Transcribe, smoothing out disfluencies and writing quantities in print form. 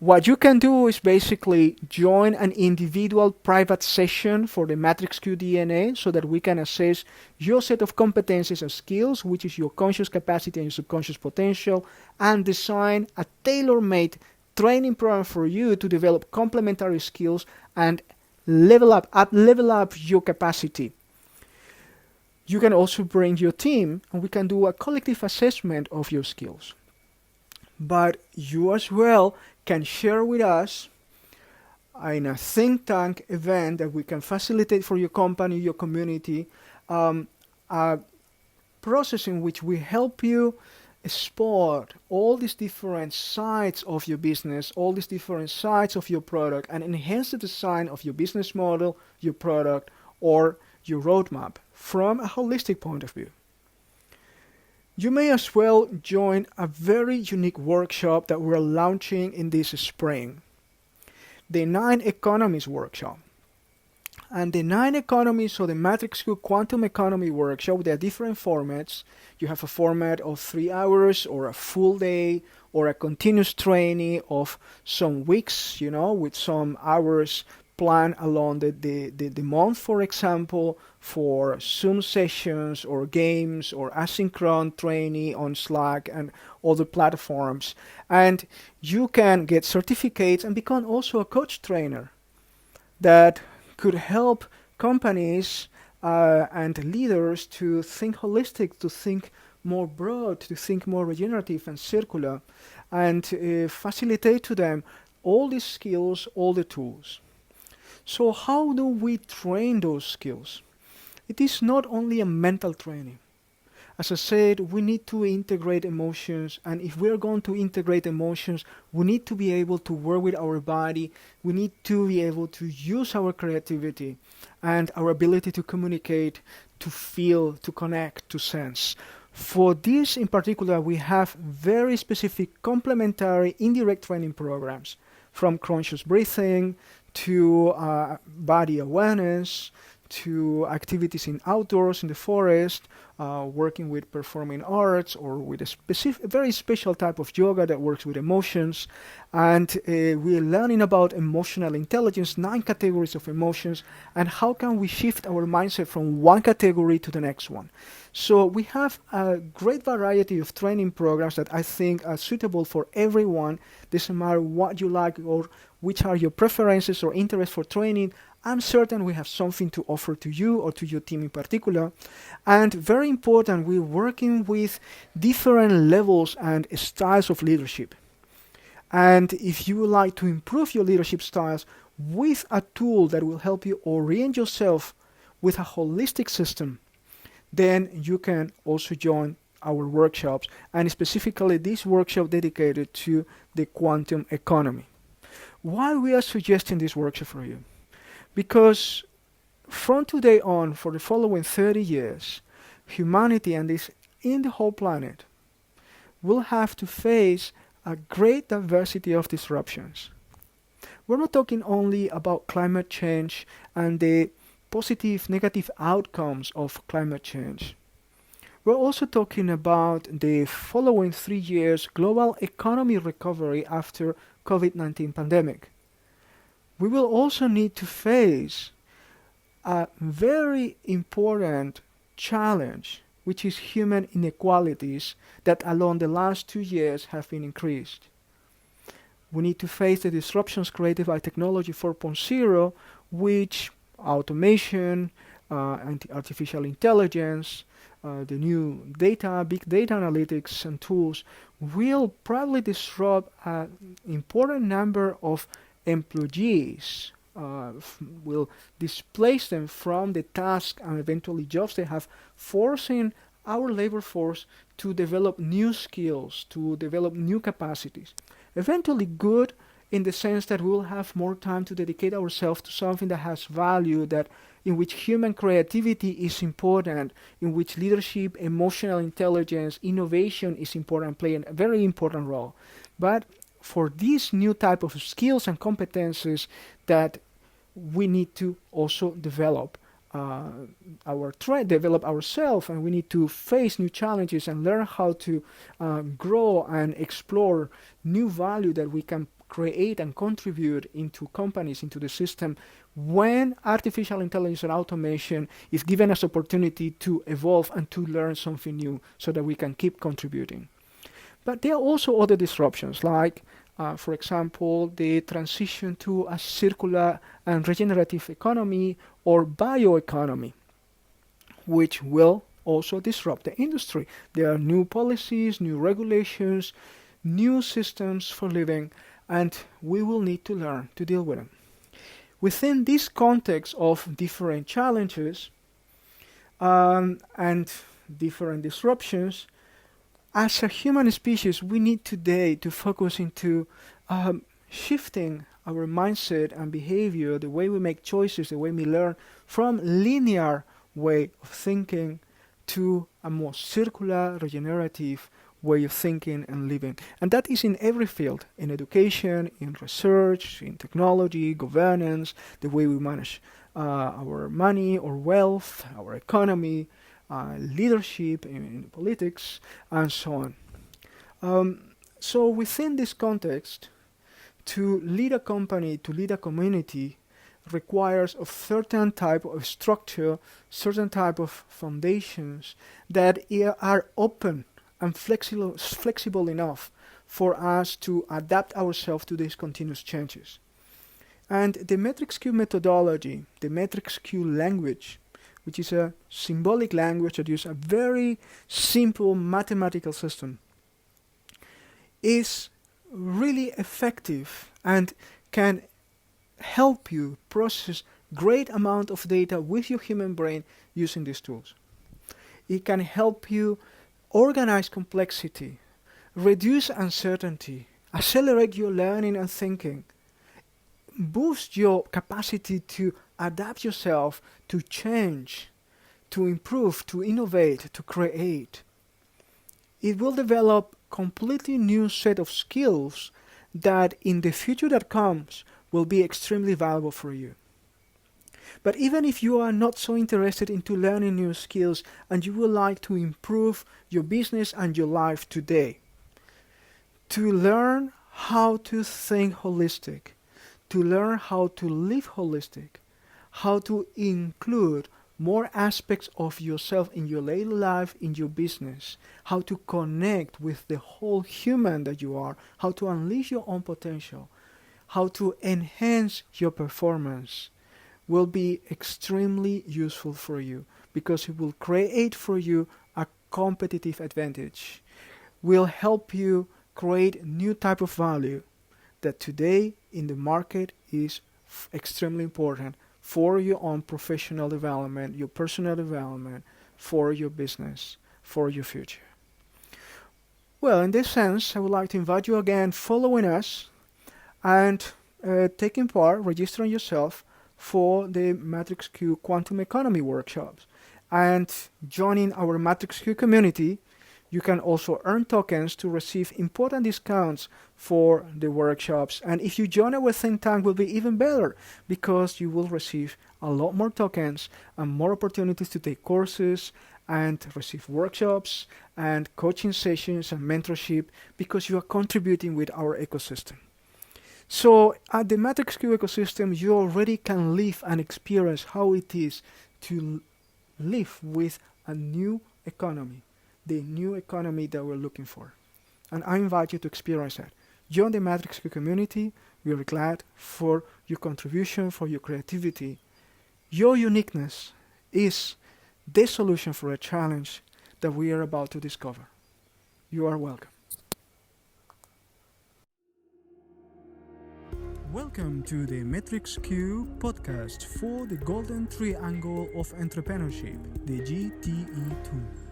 What you can do is basically join an individual private session for the Matrix Q DNA so that we can assess your set of competencies and skills, which is your conscious capacity and your subconscious potential, and design a tailor-made training program for you to develop complementary skills and level up your capacity. You can also bring your team and we can do a collective assessment of your skills. But you as well can share with us in a think tank event that we can facilitate for your company, your community, a process in which we help you spot all these different sides of your business, all these different sides of your product, and enhance the design of your business model, your product, or your roadmap from a holistic point of view. You may as well join a very unique workshop that we're launching in this spring, the 9 Economies workshop. And the 9 Economies, so the Matrix Q Quantum Economy workshop, there are different formats. You have a format of 3 hours or a full day or a continuous training of some weeks, with some hours planned along the month, for example, for Zoom sessions or games or asynchronous training on Slack and other platforms. And you can get certificates and become also a coach trainer that could help companies and leaders to think holistic, to think more broad, to think more regenerative and circular, and facilitate to them all these skills, all the tools. So how do we train those skills? It is not only a mental training. As I said, we need to integrate emotions, and if we're going to integrate emotions, we need to be able to work with our body, we need to be able to use our creativity and our ability to communicate, to feel, to connect, to sense. For this in particular, we have very specific complementary indirect training programs, from conscious breathing to body awareness, to activities in outdoors, in the forest, working with performing arts, or with a very special type of yoga that works with emotions. And we're learning about emotional intelligence, 9 categories of emotions, and how can we shift our mindset from one category to the next one. So we have a great variety of training programs that I think are suitable for everyone. Doesn't matter what you like or which are your preferences or interests for training. I'm certain we have something to offer to you or to your team in particular. And very important, we're working with different levels and styles of leadership. And if you would like to improve your leadership styles with a tool that will help you orient yourself with a holistic system, then you can also join our workshops, and specifically this workshop dedicated to the quantum economy. Why we are suggesting this workshop for you? Because from today on, for the following 30 years, humanity and this in the whole planet will have to face a great diversity of disruptions. We're not talking only about climate change and the positive, negative outcomes of climate change. We're also talking about the following 3 years global economy recovery after COVID-19 pandemic. We will also need to face a very important challenge, which is human inequalities that along the last 2 years have been increased. We need to face the disruptions created by technology 4.0, which automation, and artificial intelligence, the new data, big data analytics and tools will probably disrupt an important number of employees, will displace them from the task and eventually jobs they have, forcing our labor force to develop new skills, to develop new capacities. Eventually good in the sense that we will have more time to dedicate ourselves to something that has value, that in which human creativity is important, in which leadership, emotional intelligence, innovation is important, playing a very important role. But for these new type of skills and competences that we need to also develop develop ourselves, and we need to face new challenges and learn how to grow and explore new value that we can create and contribute into companies, into the system, when artificial intelligence and automation is giving us opportunity to evolve and to learn something new so that we can keep contributing. But there are also other disruptions, like, for example, the transition to a circular and regenerative economy or bioeconomy, which will also disrupt the industry. There are new policies, new regulations, new systems for living, and we will need to learn to deal with them. Within this context of different challenges and different disruptions, as a human species, we need today to focus into shifting our mindset and behavior, the way we make choices, the way we learn, from linear way of thinking to a more circular, regenerative way of thinking and living. And that is in every field, in education, in research, in technology, governance, the way we manage our money or wealth, our economy, leadership in politics, and so on. So within this context, to lead a company, to lead a community, requires a certain type of structure, certain type of foundations that are open and flexible enough for us to adapt ourselves to these continuous changes. And the Matrix Q methodology, the Matrix Q language, which is a symbolic language that uses a very simple mathematical system, is really effective and can help you process great amount of data with your human brain using these tools. It can help you organize complexity, reduce uncertainty, accelerate your learning and thinking, boost your capacity to adapt yourself, to change, to improve, to innovate, to create. It will develop completely new set of skills that in the future that comes will be extremely valuable for you. But even if you are not so interested into learning new skills and you would like to improve your business and your life today, to learn how to think holistic, to learn how to live holistic, how to include more aspects of yourself in your daily life, in your business, how to connect with the whole human that you are, how to unleash your own potential, how to enhance your performance, will be extremely useful for you because it will create for you a competitive advantage, will help you create new type of value that today in the market is extremely important for your own professional development, your personal development, for your business, for your future. Well, in this sense, I would like to invite you again following us and taking part, registering yourself for the Matrix Q Quantum Economy workshops. And joining our Matrix Q community, you can also earn tokens to receive important discounts for the workshops. And if you join our think tank, will be even better because you will receive a lot more tokens and more opportunities to take courses and receive workshops and coaching sessions and mentorship because you are contributing with our ecosystem. So at the Matrix Q ecosystem, you already can live and experience how it is to live with a new economy, the new economy that we're looking for. And I invite you to experience that. Join the Matrix Q community. We are glad for your contribution, for your creativity. Your uniqueness is the solution for a challenge that we are about to discover. You are welcome. Welcome to the Matrix Q podcast for the Golden Triangle of Entrepreneurship, the GTE2.